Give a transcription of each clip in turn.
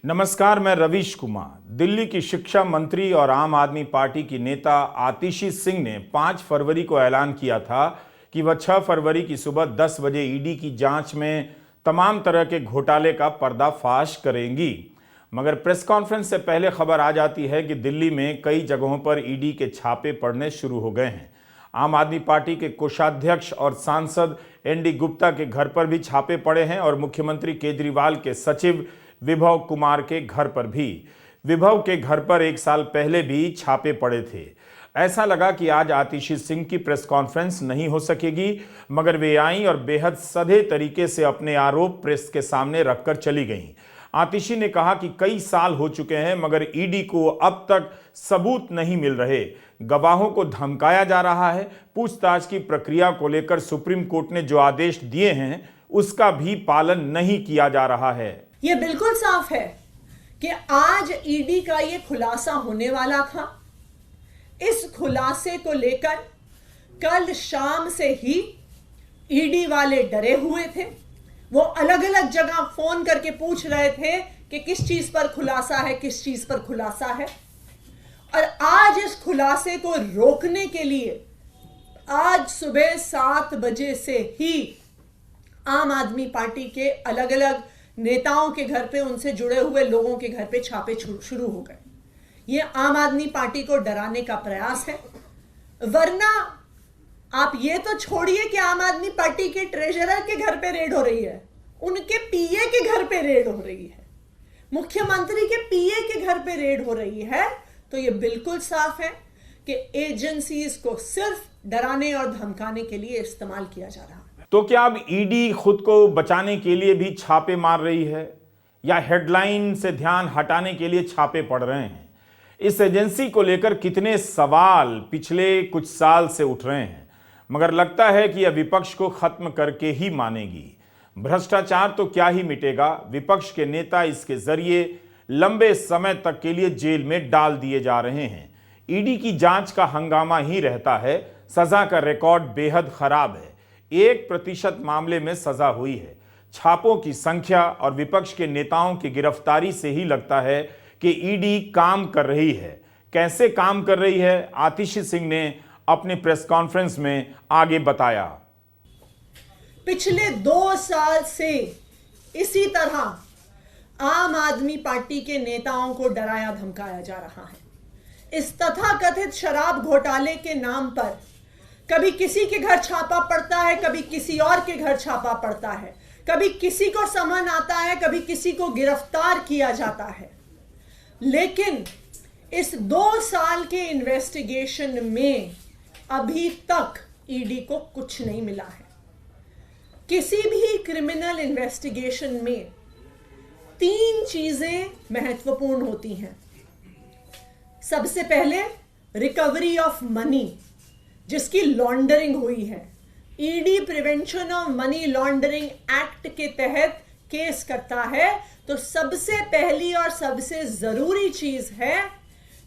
नमस्कार, मैं रवीश कुमार। दिल्ली की शिक्षा मंत्री और आम आदमी पार्टी की नेता आतिशी सिंह ने 5 फरवरी को ऐलान किया था कि वह 6 फरवरी की सुबह 10 बजे ईडी की जांच में तमाम तरह के घोटाले का पर्दाफाश करेंगी। मगर प्रेस कॉन्फ्रेंस से पहले खबर आ जाती है कि दिल्ली में कई जगहों पर ईडी के छापे पड़ने शुरू हो गए हैं। आम आदमी पार्टी के कोषाध्यक्ष और सांसद एनडी गुप्ता के घर पर भी छापे पड़े हैं और मुख्यमंत्री केजरीवाल के सचिव विभव कुमार के घर पर भी। विभव के घर पर 1 साल पहले भी छापे पड़े थे। ऐसा लगा कि आज आतिशी सिंह की प्रेस कॉन्फ्रेंस नहीं हो सकेगी, मगर वे आईं और बेहद सधे तरीके से अपने आरोप प्रेस के सामने रखकर चली गईं। आतिशी ने कहा कि कई साल हो चुके हैं मगर ईडी को अब तक सबूत नहीं मिल रहे, गवाहों को धमकाया जा रहा है, पूछताछ की प्रक्रिया को लेकर सुप्रीम कोर्ट ने जो आदेश दिए हैं उसका भी पालन नहीं किया जा रहा है। ये बिल्कुल साफ है कि आज ईडी का ये खुलासा होने वाला था। इस खुलासे को लेकर कल शाम से ही ईडी वाले डरे हुए थे। वो अलग अलग जगह फोन करके पूछ रहे थे कि किस चीज पर खुलासा है, किस चीज पर खुलासा है। और आज इस खुलासे को रोकने के लिए आज सुबह 7 बजे से ही आम आदमी पार्टी के अलग अलग नेताओं के घर पे, उनसे जुड़े हुए लोगों के घर पे छापे शुरू हो गए। ये आम आदमी पार्टी को डराने का प्रयास है। वरना आप ये तो छोड़िए कि आम आदमी पार्टी के ट्रेजरर के घर पे रेड हो रही है, उनके पीए के घर पे रेड हो रही है, मुख्यमंत्री के पीए के घर पे रेड हो रही है। तो ये बिल्कुल साफ है कि एजेंसीज को सिर्फ डराने और धमकाने के लिए इस्तेमाल किया जा रहा है। तो क्या अब ईडी खुद को बचाने के लिए भी छापे मार रही है या हेडलाइन से ध्यान हटाने के लिए छापे पड़ रहे हैं? इस एजेंसी को लेकर कितने सवाल पिछले कुछ साल से उठ रहे हैं, मगर लगता है कि यह विपक्ष को खत्म करके ही मानेगी। भ्रष्टाचार तो क्या ही मिटेगा, विपक्ष के नेता इसके जरिए लंबे समय तक के लिए जेल में डाल दिए जा रहे हैं। ईडी की जांच का हंगामा ही रहता है, सजा का रिकॉर्ड बेहद खराब है। 1% मामले में सजा हुई है। छापों की संख्या और विपक्ष के नेताओं की गिरफ्तारी से ही लगता है कि ईडी काम कर रही है। कैसे काम कर रही है, आतिशी सिंह ने अपने प्रेस कॉन्फ्रेंस में आगे बताया। पिछले 2 साल से इसी तरह आम आदमी पार्टी के नेताओं को डराया धमकाया जा रहा है। इस तथाकथित शराब घोटाले के नाम पर कभी किसी के घर छापा पड़ता है, कभी किसी और के घर छापा पड़ता है, कभी किसी को समन आता है, कभी किसी को गिरफ्तार किया जाता है। लेकिन इस 2 साल के इन्वेस्टिगेशन में अभी तक ईडी को कुछ नहीं मिला है। किसी भी क्रिमिनल इन्वेस्टिगेशन में 3 चीजें महत्वपूर्ण होती हैं। सबसे पहले रिकवरी ऑफ मनी, जिसकी लॉन्ड्रिंग हुई है। ED prevention of money laundering act के तहत केस करता है तो सबसे पहली और सबसे जरूरी चीज है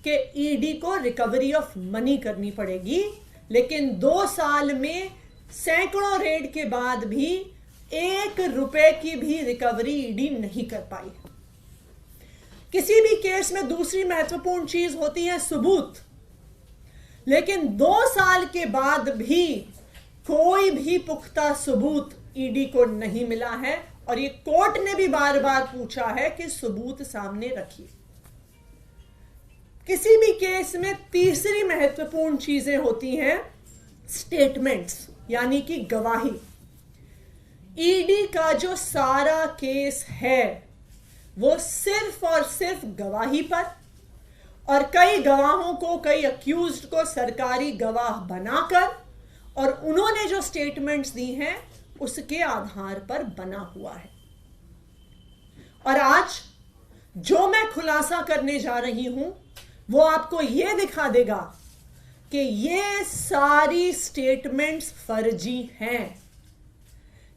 कि ईडी को रिकवरी ऑफ मनी करनी पड़ेगी। लेकिन 2 साल में सैकड़ों रेड के बाद भी 1 रुपए की भी रिकवरी ईडी नहीं कर पाई। किसी भी केस में दूसरी महत्वपूर्ण चीज होती है सबूत। लेकिन 2 साल के बाद भी कोई भी पुख्ता सबूत ईडी को नहीं मिला है और ये कोर्ट ने भी बार बार पूछा है कि सबूत सामने रखिए। किसी भी केस में तीसरी महत्वपूर्ण चीजें होती हैं स्टेटमेंट्स, यानी कि गवाही। ईडी का जो सारा केस है वो सिर्फ और सिर्फ गवाही पर, और कई गवाहों को, कई अक्यूज्ड को सरकारी गवाह बनाकर और उन्होंने जो स्टेटमेंट्स दी हैं उसके आधार पर बना हुआ है। और आज जो मैं खुलासा करने जा रही हूं वो आपको यह दिखा देगा कि ये सारी स्टेटमेंट्स फर्जी हैं,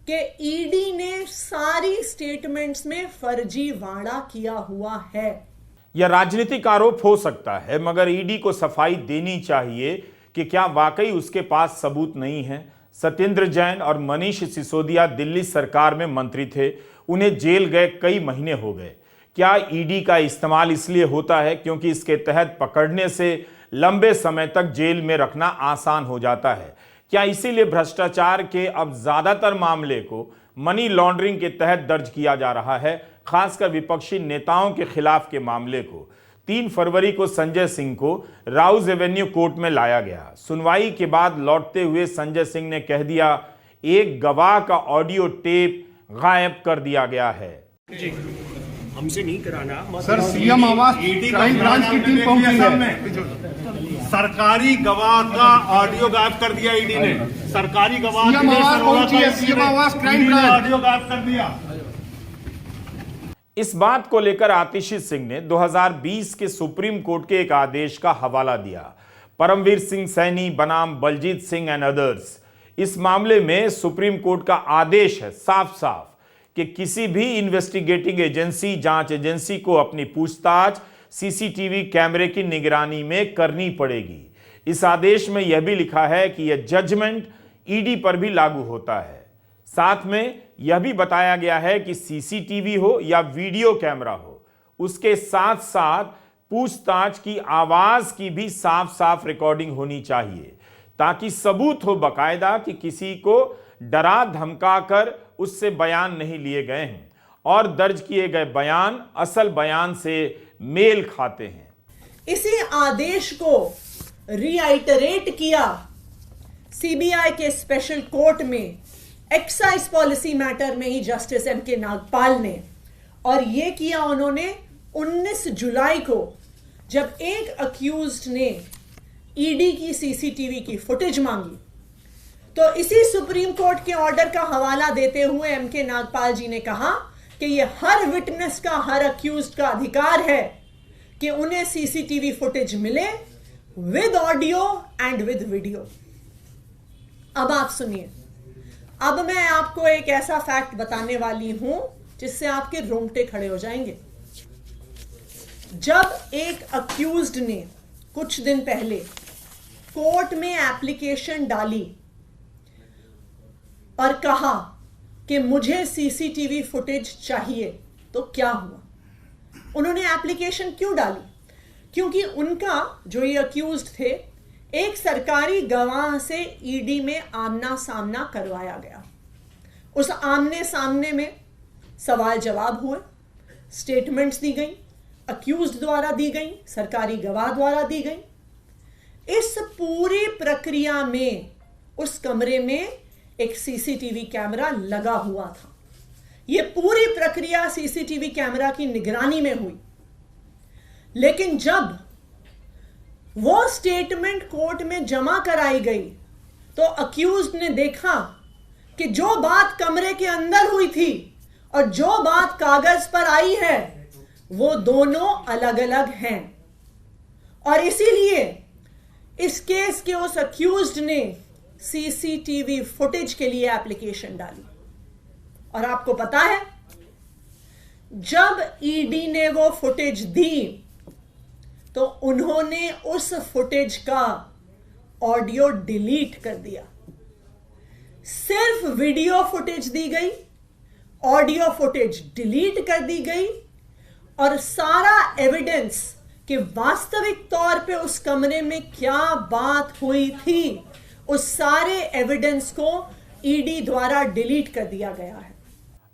कि ईडी ने सारी स्टेटमेंट्स में फर्जीवाड़ा किया हुआ है। यह राजनीतिक आरोप हो सकता है, मगर ईडी को सफाई देनी चाहिए कि क्या वाकई उसके पास सबूत नहीं है। सत्येंद्र जैन और मनीष सिसोदिया दिल्ली सरकार में मंत्री थे, उन्हें जेल गए कई महीने हो गए। क्या ईडी का इस्तेमाल इसलिए होता है क्योंकि इसके तहत पकड़ने से लंबे समय तक जेल में रखना आसान हो जाता है? क्या इसीलिए भ्रष्टाचार के अब ज्यादातर मामले को मनी लॉन्ड्रिंग के तहत दर्ज किया जा रहा है, खासकर विपक्षी नेताओं के खिलाफ के मामले को? 3 फरवरी को संजय सिंह को राउज एवेन्यू कोर्ट में लाया गया। सुनवाई के बाद लौटते हुए संजय सिंह ने कह दिया, एक गवाह का ऑडियो टेप गायब कर दिया गया है। जी हमसे नहीं कराना सर, सीएम आवास क्राइम ब्रांच की टीम पहुंची है। सरकारी गवाह का ऑडियो गायब कर दिया ईडी ने। सरकारी गवाह सीएम आवास पहुंची है, सीएम आवास क्राइम ब्रांच ऑडियो गायब कर दिया। इस बात को लेकर आतिशी सिंह ने 2020 के सुप्रीम कोर्ट के एक आदेश का हवाला दिया। परमवीर सिंह सैनी बनाम बलजीत सिंह एंड अदर्स। इस मामले में सुप्रीम कोर्ट का आदेश है साफ साफ कि किसी भी इन्वेस्टिगेटिंग एजेंसी, जांच एजेंसी को अपनी पूछताछ सीसीटीवी कैमरे की निगरानी में करनी पड़ेगी। इस आदेश में यह भी लिखा है कि यह जजमेंट ईडी पर भी लागू होता है। साथ में यह भी बताया गया है कि सीसीटीवी हो या वीडियो कैमरा हो, उसके साथ साथ पूछताछ की आवाज की भी साफ साफ रिकॉर्डिंग होनी चाहिए, ताकि सबूत हो बकायदा कि किसी को डरा धमका कर उससे बयान नहीं लिए गए हैं और दर्ज किए गए बयान असल बयान से मेल खाते हैं। इसी आदेश को रीआइटरेट किया सीबीआई के स्पेशल कोर्ट में एक्साइज पॉलिसी मैटर में ही जस्टिस एम.के. नागपाल ने, और यह किया उन्होंने 19 जुलाई को, जब एक अक्यूज्ड ने ईडी की सीसीटीवी की फुटेज मांगी। तो इसी सुप्रीम कोर्ट के ऑर्डर का हवाला देते हुए एम.के. नागपाल जी ने कहा कि यह हर विटनेस का, हर अक्यूज्ड का अधिकार है कि उन्हें सीसीटीवी फुटेज मिले with audio and with video. अब आप सुनिए, अब मैं आपको एक ऐसा फैक्ट बताने वाली हूं जिससे आपके रोंगटे खड़े हो जाएंगे। जब एक अक्यूज्ड ने कुछ दिन पहले कोर्ट में एप्लीकेशन डाली और कहा कि मुझे सीसीटीवी फुटेज चाहिए, तो क्या हुआ? उन्होंने एप्लीकेशन क्यों डाली? क्योंकि उनका, जो ये अक्यूज्ड थे, एक सरकारी गवाह से ईडी में आमना सामना करवाया गया। उस आमने सामने में सवाल जवाब हुए, स्टेटमेंट्स दी गई, अक्यूज्ड द्वारा दी गई, सरकारी गवाह द्वारा दी गई। इस पूरी प्रक्रिया में उस कमरे में एक सीसीटीवी कैमरा लगा हुआ था। यह पूरी प्रक्रिया सीसीटीवी कैमरा की निगरानी में हुई। लेकिन जब वो स्टेटमेंट कोर्ट में जमा कराई गई तो अक्यूज्ड ने देखा कि जो बात कमरे के अंदर हुई थी और जो बात कागज पर आई है वो दोनों अलग अलग हैं। और इसीलिए इस केस के उस अक्यूज्ड ने सीसीटीवी फुटेज के लिए एप्लीकेशन डाली। और आपको पता है, जब ईडी ने वो फुटेज दी तो उन्होंने उस फुटेज का ऑडियो डिलीट कर दिया। सिर्फ वीडियो फुटेज दी गई, ऑडियो फुटेज डिलीट कर दी गई, और सारा एविडेंस कि वास्तविक तौर पे उस कमरे में क्या बात हुई थी, उस सारे एविडेंस को ईडी द्वारा डिलीट कर दिया गया है।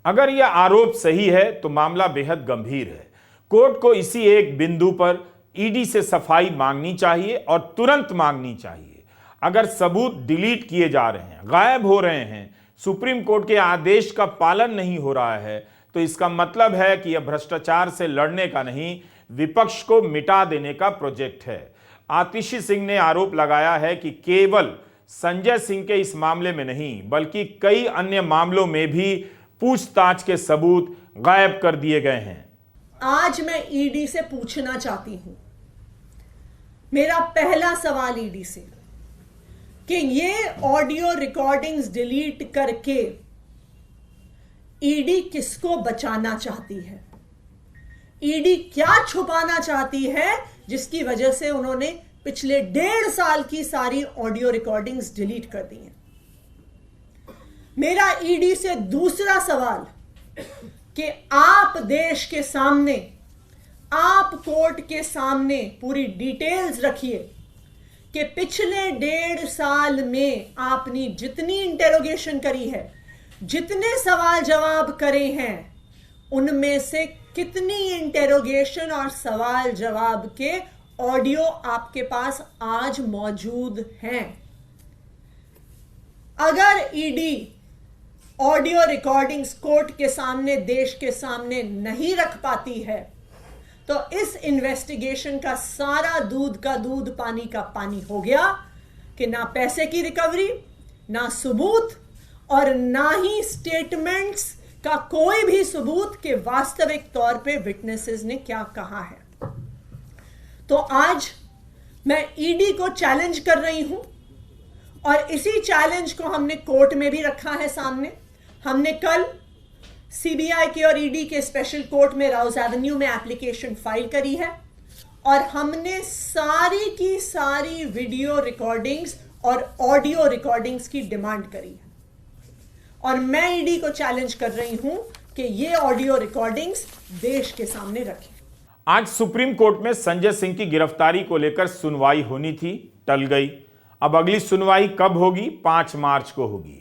अगर यह आरोप सही है तो मामला बेहद गंभीर है। कोर्ट को इसी एक बिंदु पर ईडी से सफाई मांगनी चाहिए और तुरंत मांगनी चाहिए। अगर सबूत डिलीट किए जा रहे हैं, गायब हो रहे हैं, सुप्रीम कोर्ट के आदेश का पालन नहीं हो रहा है, तो इसका मतलब है कि यह भ्रष्टाचार से लड़ने का नहीं, विपक्ष को मिटा देने का प्रोजेक्ट है। आतिशी सिंह ने आरोप लगाया है कि केवल संजय सिंह के इस मामले में नहीं, बल्कि कई अन्य मामलों में भी पूछताछ के सबूत गायब कर दिए गए हैं। आज मैं ईडी से पूछना चाहती हूं, मेरा पहला सवाल ईडी से, कि ये ऑडियो रिकॉर्डिंग्स डिलीट करके ईडी किसको बचाना चाहती है? ईडी क्या छुपाना चाहती है जिसकी वजह से उन्होंने पिछले 1.5 साल की सारी ऑडियो रिकॉर्डिंग्स डिलीट कर दी हैं? मेरा ईडी से दूसरा सवाल कि आप देश के सामने आप कोर्ट के सामने पूरी डिटेल्स रखिए कि पिछले 1.5 साल में आपने जितनी इंटेरोगेशन करी है, जितने सवाल जवाब करे हैं, उनमें से कितनी इंटेरोगेशन और सवाल जवाब के ऑडियो आपके पास आज मौजूद हैं। अगर ईडी ऑडियो रिकॉर्डिंग्स कोर्ट के सामने, देश के सामने नहीं रख पाती है, तो इस इन्वेस्टिगेशन का सारा दूध का दूध, पानी का पानी हो गया कि ना पैसे की रिकवरी, ना सबूत और ना ही स्टेटमेंट्स का कोई भी सबूत कि वास्तविक तौर पे विटनेसेस ने क्या कहा है। तो आज मैं ईडी को चैलेंज कर रही हूं और इसी चैलेंज को हमने कोर्ट में भी रखा है सामने। हमने कल सीबीआई के और ईडी के स्पेशल कोर्ट में राउज एवेन्यू में एप्लीकेशन फाइल करी है और हमने सारी की सारी वीडियो रिकॉर्डिंग्स और ऑडियो रिकॉर्डिंग्स की डिमांड करी है और मैं ईडी को चैलेंज कर रही हूं कि ये ऑडियो रिकॉर्डिंग्स देश के सामने रखें। आज सुप्रीम कोर्ट में संजय सिंह की गिरफ्तारी को लेकर सुनवाई होनी थी, टल गई। अब अगली सुनवाई कब होगी? 5 मार्च को होगी।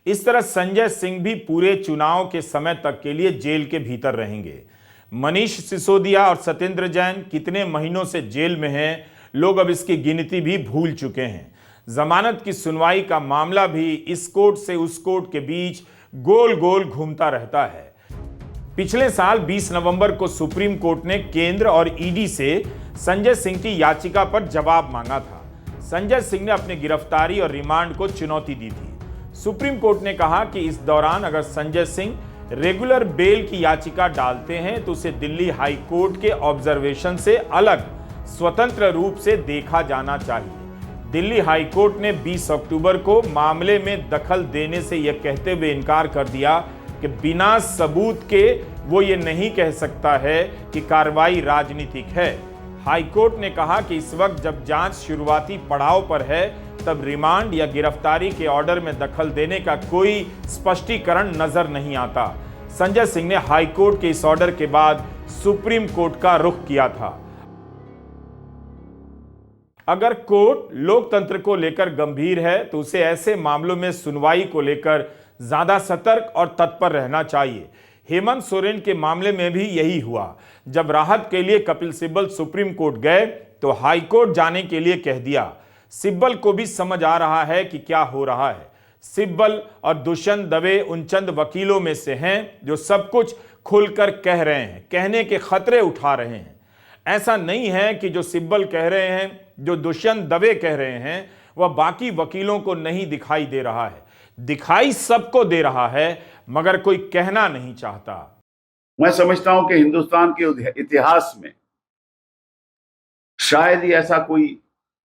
इस तरह संजय सिंह भी पूरे चुनाव के समय तक के लिए जेल के भीतर रहेंगे। मनीष सिसोदिया और सत्येंद्र जैन कितने महीनों से जेल में हैं, लोग अब इसकी गिनती भी भूल चुके हैं। जमानत की सुनवाई का मामला भी इस कोर्ट से उस कोर्ट के बीच गोल गोल घूमता रहता है। पिछले साल 20 नवंबर को सुप्रीम कोर्ट ने केंद्र और ईडी से संजय सिंह की याचिका पर जवाब मांगा था। संजय सिंह ने अपनी गिरफ्तारी और रिमांड को चुनौती दी थी। सुप्रीम कोर्ट ने कहा कि इस दौरान अगर संजय सिंह रेगुलर बेल की याचिका डालते हैं तो उसे दिल्ली हाई कोर्ट के ऑब्जर्वेशन से अलग स्वतंत्र रूप से देखा जाना चाहिए। दिल्ली हाई कोर्ट ने 20 अक्टूबर को मामले में दखल देने से यह कहते हुए इनकार कर दिया कि बिना सबूत के वो ये नहीं कह सकता है कि कार्रवाई राजनीतिक है। हाई कोर्ट ने कहा कि इस वक्त जब जांच शुरुआती पड़ाव पर है, तब रिमांड या गिरफ्तारी के ऑर्डर में दखल देने का कोई स्पष्टीकरण नजर नहीं आता। संजय सिंह ने हाई कोर्ट के इस ऑर्डर के बाद सुप्रीम कोर्ट का रुख किया था। अगर कोर्ट लोकतंत्र को लेकर गंभीर है तो उसे ऐसे मामलों में सुनवाई को लेकर ज्यादा सतर्क और तत्पर रहना चाहिए। हेमंत सोरेन के मामले में भी यही हुआ। जब राहत के लिए कपिल सिब्बल सुप्रीम कोर्ट गए तो हाई कोर्ट जाने के लिए कह दिया। सिब्बल को भी समझ आ रहा है कि क्या हो रहा है। सिब्बल और दुष्यंत दवे उन चंद वकीलों में से हैं जो सब कुछ खुलकर कह रहे हैं, कहने के खतरे उठा रहे हैं। ऐसा नहीं है कि जो सिब्बल कह रहे हैं, जो दुष्यंत दवे कह रहे हैं, वह बाकी वकीलों को नहीं दिखाई दे रहा है। दिखाई सबको दे रहा है, मगर कोई कहना नहीं चाहता। मैं समझता हूं कि हिंदुस्तान के इतिहास में शायद ही ऐसा कोई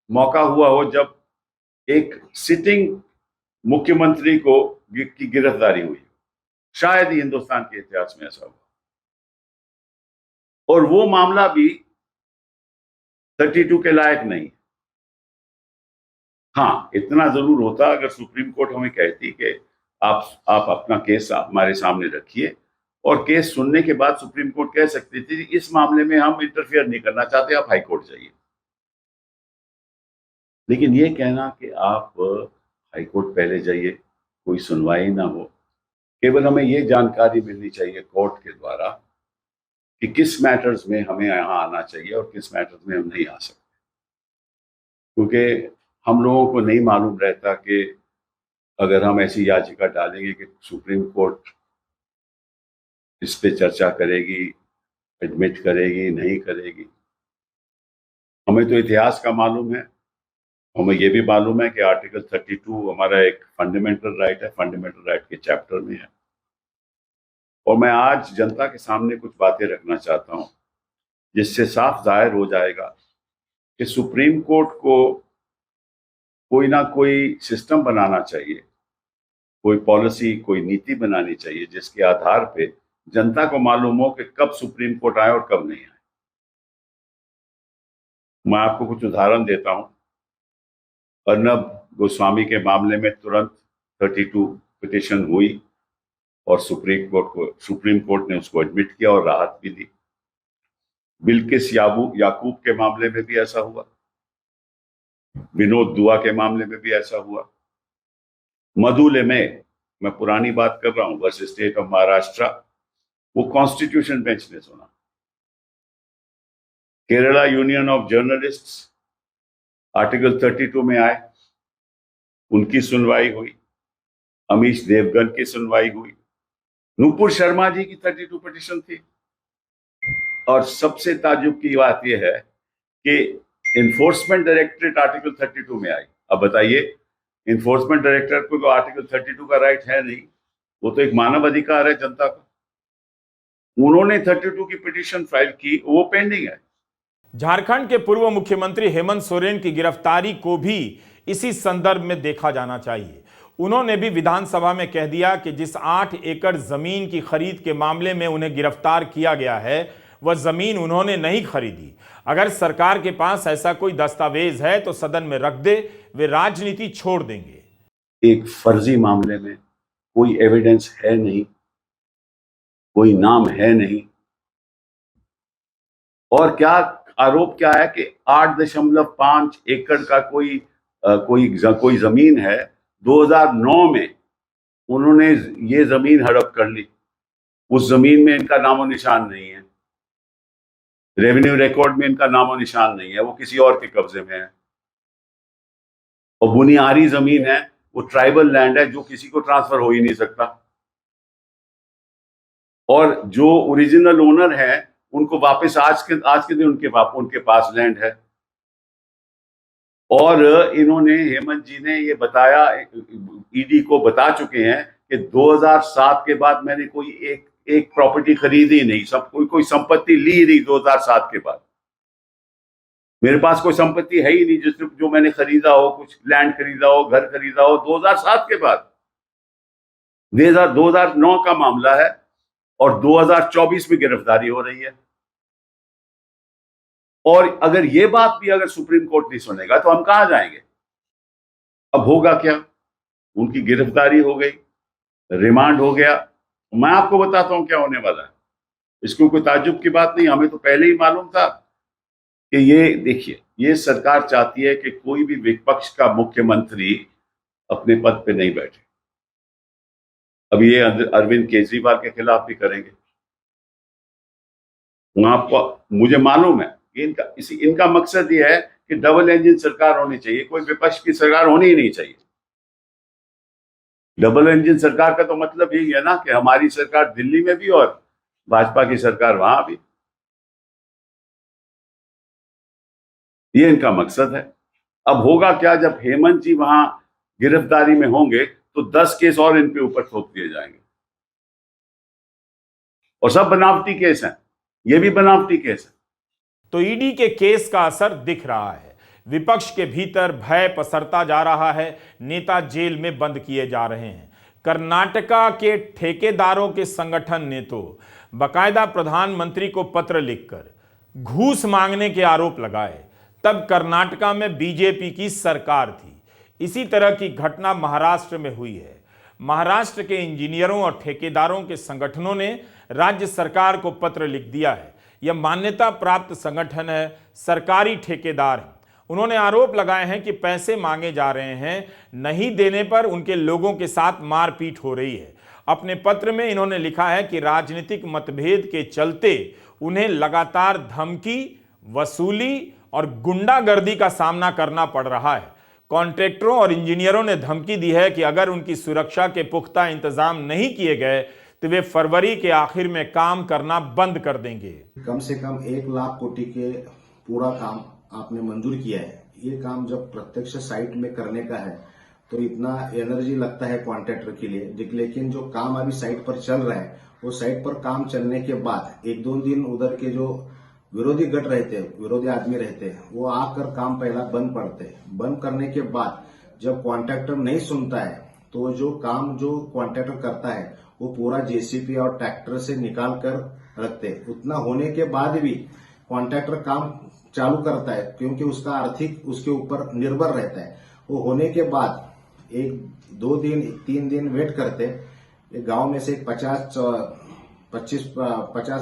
मौका हुआ हो जब एक सिटिंग मुख्यमंत्री की गिरफ्तारी हुई। शायद ही हिंदुस्तान के इतिहास में ऐसा हुआ, और वो मामला भी 32 के लायक नहीं। हाँ, इतना जरूर होता अगर सुप्रीम कोर्ट हमें कहती कि आप अपना केस हमारे सामने रखिए, और केस सुनने के बाद सुप्रीम कोर्ट कह सकती थी इस मामले में हम इंटरफियर नहीं करना चाहते, आप हाई कोर्ट जाइए। लेकिन ये कहना कि आप हाई कोर्ट पहले जाइए, कोई सुनवाई ना हो, केवल हमें ये जानकारी मिलनी चाहिए कोर्ट के द्वारा कि किस मैटर्स में हमें यहाँ आना चाहिए और किस मैटर्स में हम नहीं आ सकते, क्योंकि हम लोगों को नहीं मालूम रहता कि अगर हम ऐसी याचिका डालेंगे कि सुप्रीम कोर्ट इस पे चर्चा करेगी, एडमिट करेगी, नहीं करेगी। हमें तो इतिहास का मालूम है, हमें यह भी मालूम है कि आर्टिकल 32 हमारा एक फंडामेंटल राइट है, फंडामेंटल राइट के चैप्टर में है। और मैं आज जनता के सामने कुछ बातें रखना चाहता हूं जिससे साफ जाहिर हो जाएगा कि सुप्रीम कोर्ट को कोई ना कोई सिस्टम बनाना चाहिए, कोई पॉलिसी, कोई नीति बनानी चाहिए जिसके आधार पे जनता को मालूम हो कि कब सुप्रीम कोर्ट आए और कब नहीं आए। मैं आपको कुछ उदाहरण देता हूं। अर्नब गोस्वामी के मामले में तुरंत 32 पिटीशन हुई और सुप्रीम कोर्ट ने उसको एडमिट किया और राहत भी दी। बिल्किस याकूब के मामले में भी ऐसा हुआ, विनोद दुआ के मामले में भी ऐसा हुआ। मधुले में, मैं पुरानी बात कर रहा हूं, वर्सेस स्टेट ऑफ महाराष्ट्र, वो कॉन्स्टिट्यूशन बेंच ने सुना। Kerala union of journalists article 32 में आए, उनकी सुनवाई हुई। अमीश देवगन की सुनवाई हुई। नूपुर शर्मा जी की 32 पिटीशन थी। और सबसे ताज्जुब की बात यह है कि इन्फोर्समेंट डायरेक्टरेट आर्टिकल 32 में आई। अब बताइए, इन्फोर्समेंट डायरेक्टर को तो आर्टिकल 32 का राइट है नहीं, वो तो एक मानव अधिकार है जनता का। उन्होंने 32 की पिटीशन फाइल की, वो पेंडिंग है। झारखंड के पूर्व मुख्यमंत्री हेमंत सोरेन की गिरफ्तारी को भी इसी संदर्भ में देखा जाना चाहिए। उन्होंने भी विधानसभा में कह दिया कि जिस 8 एकड़ जमीन की खरीद के मामले में उन्हें गिरफ्तार किया गया है, वह जमीन उन्होंने नहीं खरीदी। अगर सरकार के पास ऐसा कोई दस्तावेज है तो सदन में रख दे, वे राजनीति छोड़ देंगे। एक फर्जी मामले में कोई एविडेंस है नहीं, कोई नाम है नहीं, और क्या आरोप क्या है कि 8.5 एकड़ का कोई जमीन है। 2009 में उन्होंने ये जमीन हड़प कर ली। उस जमीन में इनका नामो निशान नहीं है, रेवेन्यू रिकॉर्ड में इनका नामो निशान नहीं है, वो किसी और के कब्जे में है। और बुनियादी जमीन है, वो ट्राइबल लैंड है जो किसी को ट्रांसफर हो ही नहीं सकता। और जो ओरिजिनल ओनर है उनको वापस आज के दिन उनके पास लैंड है। और इन्होंने, हेमंत जी ने ये बताया, ईडी को बता चुके हैं कि 2007 के बाद मैंने कोई एक प्रॉपर्टी खरीदी नहीं, सब कोई संपत्ति ली नहीं। 2007 के बाद मेरे पास कोई संपत्ति है ही नहीं जो मैंने खरीदा हो, कुछ लैंड खरीदा हो, घर खरीदा हो 2007 के बाद। 2009 का मामला है और 2024 में गिरफ्तारी हो रही है। और अगर ये बात भी अगर सुप्रीम कोर्ट नहीं सुनेगा तो हम कहां जाएंगे? अब होगा क्या? उनकी गिरफ्तारी हो गई, रिमांड हो गया। मैं आपको बताता हूं क्या होने वाला है। इसको कोई ताज्जुब की बात नहीं, हमें तो पहले ही मालूम था कि ये देखिए, ये सरकार चाहती है कि कोई भी विपक्ष का मुख्यमंत्री अपने पद पे नहीं बैठे। अब ये अरविंद केजरीवाल के खिलाफ भी करेंगे। मुझे मालूम है इनका मकसद ये है कि डबल इंजन सरकार होनी चाहिए, कोई विपक्ष की सरकार होनी ही नहीं चाहिए। डबल इंजन सरकार का तो मतलब यही है ना कि हमारी सरकार दिल्ली में भी और भाजपा की सरकार वहां भी। ये इनका मकसद है। अब होगा क्या, जब हेमंत जी वहां गिरफ्तारी में होंगे तो 10 केस और इन पे ऊपर थोप दिए जाएंगे, और सब बनावटी केस हैं। ये भी बनावटी केस है। तो ईडी के केस का असर दिख रहा है। विपक्ष के भीतर भय पसरता जा रहा है, नेता जेल में बंद किए जा रहे हैं। कर्नाटका के ठेकेदारों के संगठन ने तो बाकायदा प्रधानमंत्री को पत्र लिखकर घूस मांगने के आरोप लगाए। तब कर्नाटका में बीजेपी की सरकार थी। इसी तरह की घटना महाराष्ट्र में हुई है। महाराष्ट्र के इंजीनियरों और ठेकेदारों के संगठनों ने राज्य सरकार को पत्र लिख दिया है। यह मान्यता प्राप्त संगठन है, सरकारी ठेकेदार हैं। उन्होंने आरोप लगाए हैं कि पैसे मांगे जा रहे हैं, नहीं देने पर उनके लोगों के साथ मारपीट हो रही है। अपने पत्र में इन्होंने लिखा है कि राजनीतिक मतभेद के चलते उन्हें लगातार धमकी, वसूली और गुंडागर्दी का सामना करना पड़ रहा है। कॉन्ट्रैक्टरों और इंजीनियरों ने धमकी दी है कि अगर उनकी सुरक्षा के पुख्ता इंतजाम नहीं किए गए तो वे फरवरी के आखिर में काम करना बंद कर देंगे। कम से कम 1 लाख कोटी के पूरा काम आपने मंजूर किया है। ये काम जब प्रत्यक्ष साइट में करने का है तो इतना एनर्जी लगता है कॉन्ट्रैक्टर के लिए, लेकिन जो काम अभी साइट पर चल रहा है, वो साइट पर काम चलने के बाद 1-2 दिन उधर के जो विरोधी गट रहते, विरोधी आदमी रहते, वो आकर काम पहला बंद पड़ते। बंद करने के बाद जब कॉन्ट्रैक्टर नहीं सुनता है तो जो काम जो कॉन्ट्रैक्टर करता है वो पूरा जेसीबी और ट्रैक्टर से निकाल कर रखते। उतना होने के बाद भी कॉन्ट्रैक्टर काम चालू करता है क्योंकि उसका आर्थिक उसके ऊपर निर्भर रहता है। वो होने के बाद 1-2 दिन 3 दिन वेट करते। गांव में से 50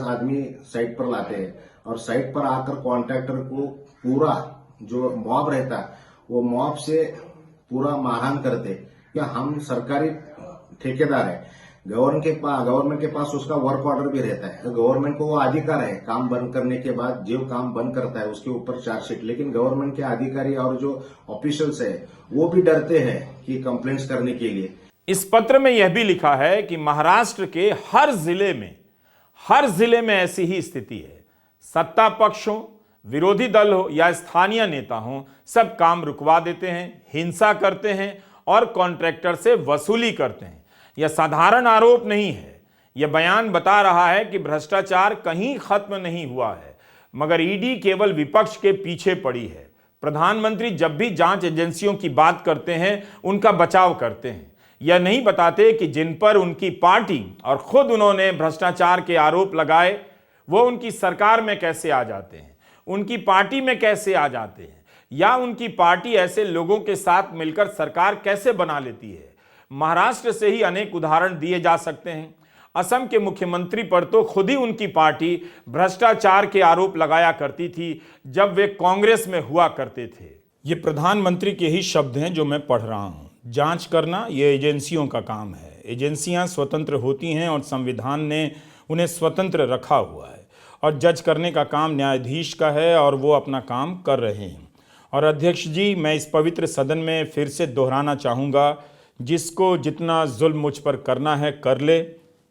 आदमी साइट पर लाते हैं और साइट पर आकर कॉन्ट्रैक्टर को पूरा जो मॉब रहता है वो मॉब से पूरा मारहान करते। क्या हम सरकारी ठेकेदार है, गवर्नमेंट के पास उसका वर्क ऑर्डर भी रहता है, तो गवर्नमेंट को वो अधिकार है काम बंद करने के बाद जो काम बंद करता है उसके ऊपर चार्जशीट। लेकिन गवर्नमेंट के अधिकारी और जो ऑफिशियल्स है वो भी डरते हैं कि कंप्लेंट्स करने के लिए। इस पत्र में यह भी लिखा है कि महाराष्ट्र के हर जिले में ऐसी ही स्थिति है। सत्ता पक्ष हो, विरोधी दल हो या स्थानीय नेता हो, सब काम रुकवा देते हैं, हिंसा करते हैं और कॉन्ट्रैक्टर से वसूली करते हैं। यह साधारण आरोप नहीं है। यह बयान बता रहा है कि भ्रष्टाचार कहीं खत्म नहीं हुआ है, मगर ईडी केवल विपक्ष के पीछे पड़ी है। प्रधानमंत्री जब भी जांच एजेंसियों की बात करते हैं उनका बचाव करते हैं। यह नहीं बताते कि जिन पर उनकी पार्टी और खुद उन्होंने भ्रष्टाचार के आरोप लगाए वो उनकी सरकार में कैसे आ जाते हैं, उनकी पार्टी में कैसे आ जाते हैं, या उनकी पार्टी ऐसे लोगों के साथ मिलकर सरकार कैसे बना लेती है। महाराष्ट्र से ही अनेक उदाहरण दिए जा सकते हैं। असम के मुख्यमंत्री पर तो खुद ही उनकी पार्टी भ्रष्टाचार के आरोप लगाया करती थी जब वे कांग्रेस में हुआ करते थे। ये प्रधानमंत्री के ही शब्द हैं जो मैं पढ़ रहा हूं। जांच करना ये एजेंसियों का काम है। एजेंसियां स्वतंत्र होती हैं और संविधान ने उन्हें स्वतंत्र रखा हुआ है, और जज करने का काम न्यायाधीश का है और वो अपना काम कर रहे हैं। और अध्यक्ष जी, मैं इस पवित्र सदन में फिर से दोहराना चाहूँगा, जिसको जितना जुल्म मुझ पर करना है कर ले।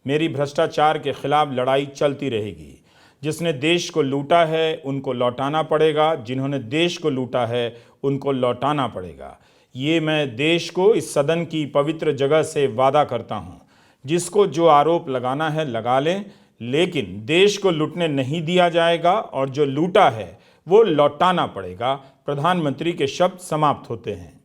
मेरी भ्रष्टाचार के खिलाफ लड़ाई चलती रहेगी। जिसने देश को लूटा है उनको लौटाना पड़ेगा, जिन्होंने देश को लूटा है उनको लौटाना पड़ेगा। ये मैं देश को इस सदन की पवित्र जगह से वादा करता हूँ। जिसको जो आरोप लगाना है लगा लें, लेकिन देश को लूटने नहीं दिया जाएगा और जो लूटा है वो लौटाना पड़ेगा। प्रधानमंत्री के शब्द समाप्त होते हैं।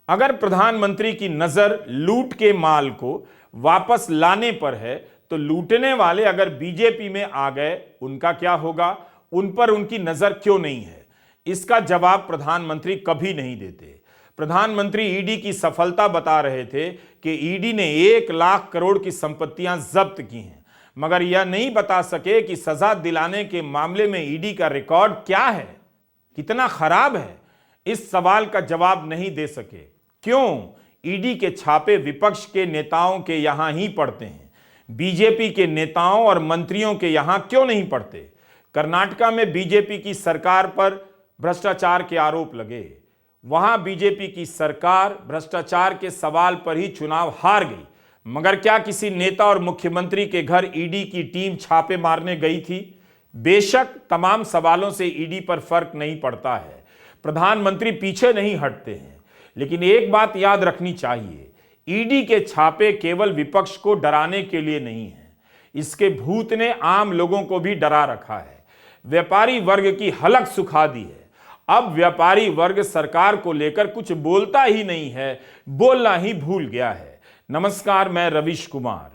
अगर प्रधानमंत्री की नजर लूट के माल को वापस लाने पर है तो लूटने वाले अगर बीजेपी में आ गए उनका क्या होगा? उन पर उनकी नजर क्यों नहीं है? इसका जवाब प्रधानमंत्री कभी नहीं देते। प्रधानमंत्री ईडी की सफलता बता रहे थे कि ईडी ने 1 लाख करोड़ की संपत्तियां जब्त की हैं, मगर यह नहीं बता सके कि सजा दिलाने के मामले में ईडी का रिकॉर्ड क्या है, कितना खराब है। इस सवाल का जवाब नहीं दे सके। क्यों? ईडी के छापे विपक्ष के नेताओं के यहां ही पड़ते हैं, बीजेपी के नेताओं और मंत्रियों के यहां क्यों नहीं पड़ते? कर्नाटका में बीजेपी की सरकार पर भ्रष्टाचार के आरोप लगे, वहां बीजेपी की सरकार भ्रष्टाचार के सवाल पर ही चुनाव हार गई, मगर क्या किसी नेता और मुख्यमंत्री के घर ईडी की टीम छापे मारने गई थी? बेशक तमाम सवालों से ईडी पर फर्क नहीं पड़ता है, प्रधानमंत्री पीछे नहीं हटते हैं, लेकिन एक बात याद रखनी चाहिए, ईडी के छापे केवल विपक्ष को डराने के लिए नहीं है, इसके भूत ने आम लोगों को भी डरा रखा है। व्यापारी वर्ग की हलक सुखा दी है। अब व्यापारी वर्ग सरकार को लेकर कुछ बोलता ही नहीं है, बोलना ही भूल गया है। नमस्कार, मैं रविश कुमार।